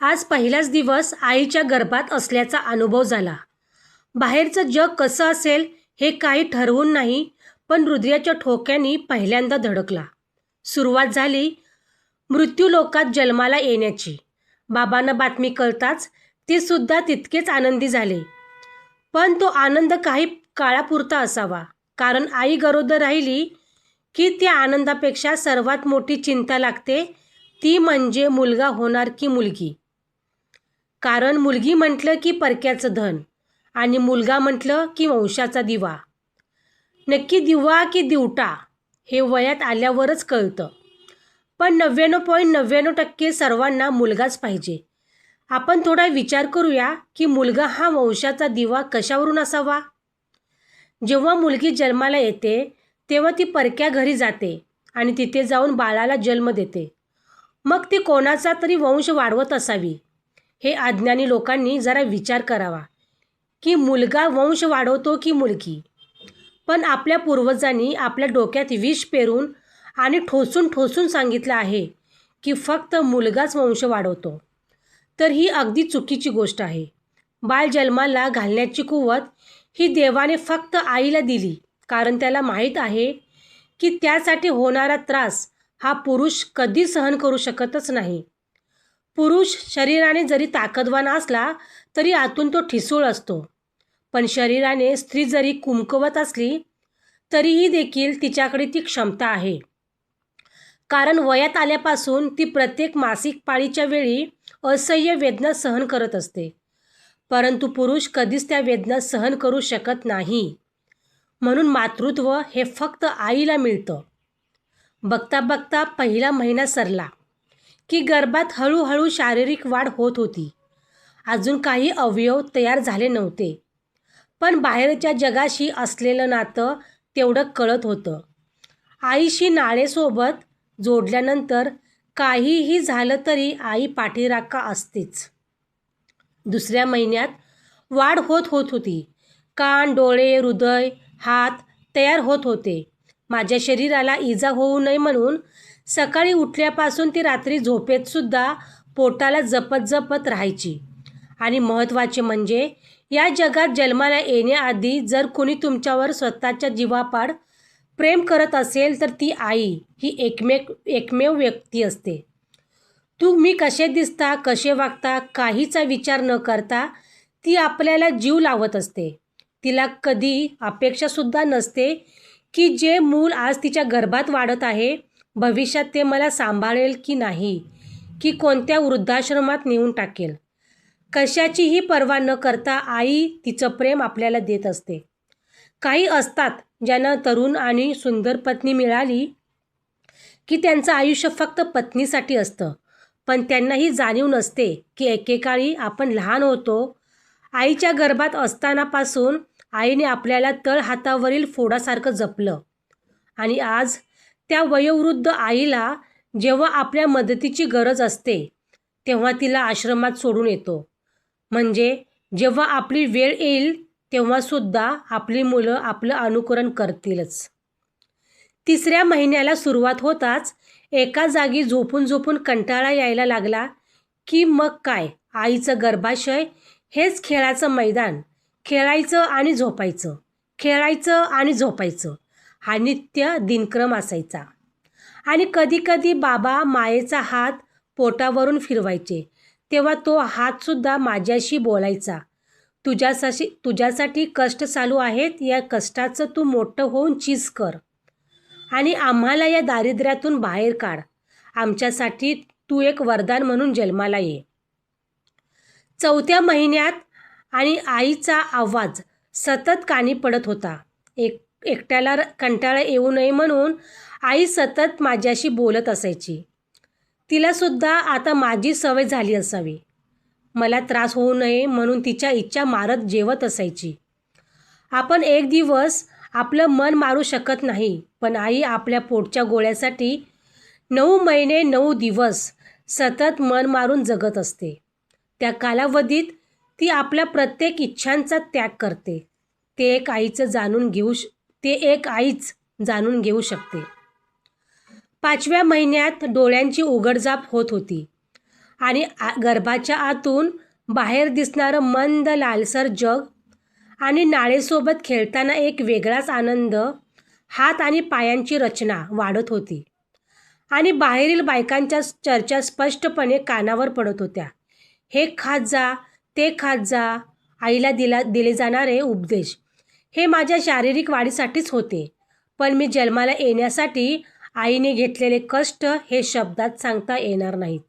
आज पहिलाच दिवस आईच्या गर्भात असल्याचा अनुभव झाला. बाहेरचं जग कसं असेल हे काही ठरवून नाही, पण हृदयाच्या ठोक्यांनी पहिल्यांदा धडकला. सुरुवात झाली मृत्यूलोकात जन्माला येण्याची. बाबांना बातमी कळताच ते सुद्धा तितकेच आनंदी झाले. पण तो आनंद काही काळापुरता असावा, कारण आई गरोदर राहिली की त्या आनंदापेक्षा सर्वात मोठी चिंता लागते, ती म्हणजे मुलगा होणार की मुलगी. कारण मुलगी म्हटलं की परक्याचं धन आणि मुलगा म्हटलं की वंशाचा दिवा. नक्की दिवा की दिवटा हे वयात आल्यावरच कळतं. पण 99.99% सर्वांना मुलगाच पाहिजे. आपण थोडा विचार करूया की मुलगा हा वंशाचा दिवा कशावरून असावा. जेव्हा मुलगी जन्माला येते तेव्हा ती परक्या घरी जाते आणि तिथे जाऊन बाळाला जन्म देते. मग ती कोणाचा तरी वंश वाढवत असावी. हे अज्ञानी लोकांनी जरा विचार करावा की मुलगा वंश वाढवतो की मुलगी. पण आपल्या पूर्वजांनी आपल्या डोक्यात विष पेरून आणि ठोसून ठोसून सांगितलं आहे की फक्त मुलगाच वंश वाढवतो. तर ही अगदी चुकीची गोष्ट आहे. बाळ जन्माला घालण्याची कुवत ही देवाने फक्त आईला दिली, कारण त्याला माहीत आहे की त्यासाठी होणारा त्रास हा पुरुष कधी सहन करू शकतच नाही. पुरुष शरीराने जरी ताकदवान असला तरी आतून तो ठिसूळ असतो. पण शरीराने स्त्री जरी कुमकुवत असली तरीही देखील तिच्याकडे ती क्षमता आहे. कारण वयात आल्यापासून ती प्रत्येक मासिक पाळीच्या वेळी असह्य वेदना सहन करत असते. परंतु पुरुष कधीच त्या वेदना सहन करू शकत नाही. म्हणून मातृत्व हे फक्त आईला मिळतं. बघता बघता पहिला महिना सरला की गर्भात हळूहळू शारीरिक वाढ होत होती. अजून काही अवयव तयार झाले नव्हते, पण बाहेरच्या जगाशी असलेलं नातं तेवढं कळत होतं. आईशी नाळेसोबत जोडल्यानंतर काहीही झालं तरी आई पाठीराखा असतेच. दुसऱ्या महिन्यात वाढ होत होती. कान, डोळे, हृदय, हात तयार होत होते. माझ्या शरीराला इजा होऊ नये म्हणून सकाळी उठल्यापासून ती रात्री झोपेतसुद्धा पोटाला जपत जपत राहायची. आणि महत्त्वाचे म्हणजे या जगात जन्माला येण्याआधी जर कुणी तुमच्यावर स्वतःच्या जीवापाड प्रेम करत असेल तर ती आई ही एकमेव व्यक्ती असते. तुम्ही कसे दिसता, कसे वागता काहीचा विचार न करता ती आपल्याला जीव लावत असते. तिला कधी अपेक्षासुद्धा नसते की जे मूल आज तिच्या गर्भात वाढत आहे भविष्यात ते मला सांभाळेल की नाही, की कोणत्या वृद्धाश्रमात नेऊन टाकेल. कशाचीही पर्वा न करता आई तिचं प्रेम आपल्याला देत असते. काही असतात ज्यांना तरुण आणि सुंदर पत्नी मिळाली की त्यांचं आयुष्य फक्त पत्नीसाठी असतं. पण त्यांना ही जाणीव नसते की एकेकाळी आपण लहान होतो. आईच्या गर्भात असतानापासून आईने आपल्याला तळहातावरील फोडासारखं जपलं. आणि आज त्या वयोवृद्ध आईला जेव्हा आपल्या मदतीची गरज असते तेव्हा तिला आश्रमात सोडून येतो. म्हणजे जेव्हा आपली वेळ येईल तेव्हासुद्धा आपली मुलं आपलं अनुकरण करतीलच. तिसऱ्या महिन्याला सुरुवात होताच एका जागी झोपून झोपून कंटाळा यायला लागला की मग काय, आईचं गर्भाशय हेच खेळाचं मैदान. खेळायचं आणि झोपायचं, खेळायचं आणि झोपायचं हा नित्य दिनक्रम असायचा. आणि कधीकधी बाबा मायेचा हात पोटावरून फिरवायचे तेव्हा तो हातसुद्धा माझ्याशी बोलायचा, तुझ्यासाठी कष्ट चालू आहेत, या कष्टाचं तू मोठं होऊन चीज कर आणि आम्हाला या दारिद्र्यातून बाहेर काढ. आमच्यासाठी तू एक वरदान म्हणून जन्माला ये. चौथ्या महिन्यात आणि आईचा आवाज सतत कानी पडत होता. एकट्याला कंटाळा येऊ नये म्हणून आई सतत माझ्याशी बोलत असायची. तिलासुद्धा आता माझी सवय झाली असावी. मला त्रास होऊ नये म्हणून तिच्या इच्छा मारत जेवत असायची. आपण एक दिवस आपलं मन मारू शकत नाही, पण आई आपल्या पोटच्या गोळ्यासाठी 9 महिने 9 दिवस सतत मन मारून जगत असते. त्या कालावधीत ती आपल्या प्रत्येक इच्छांचा त्याग करते. ते एक आईच जाणून घेऊ शकते. 5व्या महिन्यात डोळ्यांची उघडझाप होत होती. आणि गर्भाच्या आतून बाहेर दिसणारं मंद लालसर जग आणि नाळेसोबत खेळताना एक वेगळाच आनंद, हात आणि पायांची रचना वाढत होती आणि बाहेरील बायकांच्या चर्चा स्पष्टपणे कानावर पडत होत्या. हे खात जा, ते खात जा. आईला दिले जाणारे उपदेश हे माझ्या शारीरिक वाढीसाठीच होते, पण मी जन्माला येण्यासाठी आईने घेतलेले कष्ट हे शब्दात सांगता येणार नाहीत.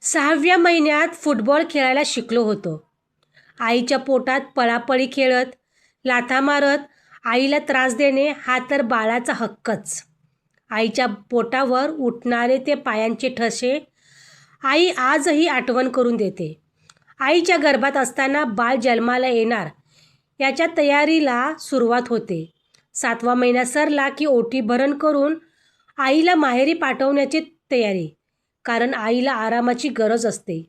6व्या महिन्यात फुटबॉल खेळायला शिकलो होतो. आईच्या पोटात पळापळी खेळत, लाथा मारत आईला त्रास देणे हा तर बाळाचा हक्कच. आईच्या पोटावर उठणारे ते पायांचे ठसे आई आजही आठवण करून देते. आईच्या गर्भात असताना बाळ जन्माला येणार याच्या तयारीला सुरुवात होते. 7वा महिना सरला की ओटी भरण करून आईला माहेरी पाठवण्याची तयारी, कारण आईला आरामाची गरज असते.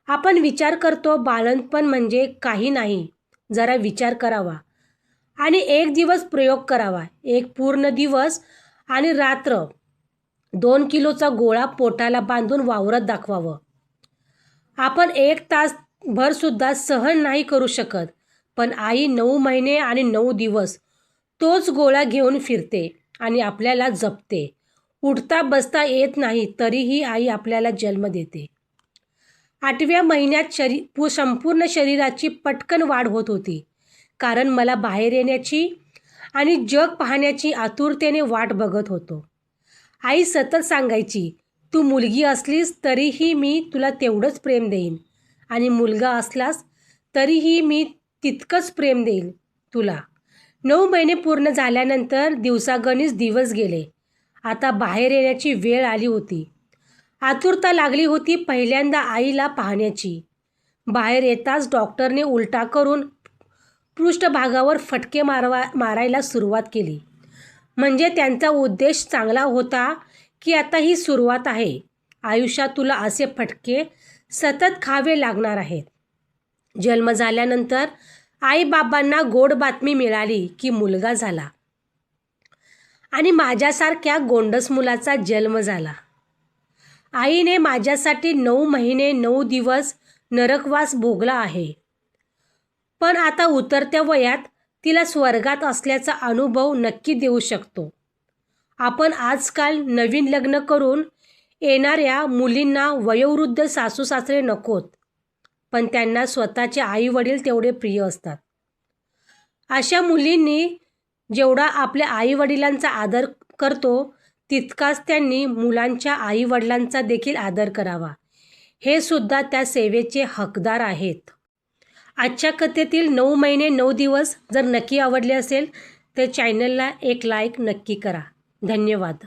आपण विचार करतो बाळंतपण म्हणजे काही नाही. जरा विचार करावा आणि एक दिवस प्रयोग करावा. एक पूर्ण दिवस आणि रात्र 2 किलोचा गोळा पोटाला बांधून वावरत दाखवावं. आपण 1 तासभरसुद्धा सहन नाही करू शकत, पण आई 9 महिने आणि 9 दिवस तोच गोळा घेऊन फिरते आणि आपल्याला जपते. उठता बसता येत नाही तरीही आई आपल्याला जन्म देते. 8व्या महिन्यात संपूर्ण शरीराची पटकन वाढ होत होती, कारण मला बाहेर येण्याची आणि जग पाहण्याची आतुरतेने वाट बघत होतो. आई सतत सांगायची, तू मुलगी असलीस तरीही मी तुला तेवढंच प्रेम देईन आणि मुलगा असलास तरीही मी तितकंच प्रेम देईन तुला. 9 महिने पूर्ण झाल्यानंतर दिवसागणिक दिवस गेले. आता बाहेर येण्याची वेळ आली होती. आतुरता लागली होती पहिल्यांदा आईला पाहण्याची. बाहेर येताच डॉक्टरने उलटा करून पृष्ठभागावर फटके मारायला सुरुवात केली. म्हणजे त्यांचा उद्देश चांगला होता की आता ही सुरुवात आहे. आयुष्यात तुला असे फटके सतत खावे लागणार आहेत. जन्म झाल्यानंतर आईबाबांना गोड बातमी मिळाली की मुलगा झाला आणि माझ्यासारख्या गोंडस मुलाचा जन्म झाला. आईने माझ्यासाठी 9 महिने 9 दिवस नरकवास भोगला आहे, पण आता उतरत्या वयात तिला स्वर्गात असल्याचा अनुभव नक्की देऊ शकतो. आपण आजकाल नवीन लग्न करून येणाऱ्या मुलींना वयोवृद्ध सासू सासरे नकोत, पण त्यांना स्वतःचे आई वडील तेवढे प्रिय असतात. अशा मुलींनी जेवढा आपल्या आई वडिलांचा आदर करतो तितकाच त्यांनी मुलांच्या आई वडिलांचा देखील आदर करावा. हे सुद्धा त्या सेवेचे हकदार आहेत. आजच्या कथेतील 9 महिने 9 दिवस जर नक्की आवडले असेल तर चॅनलला एक लाईक नक्की करा. धन्यवाद.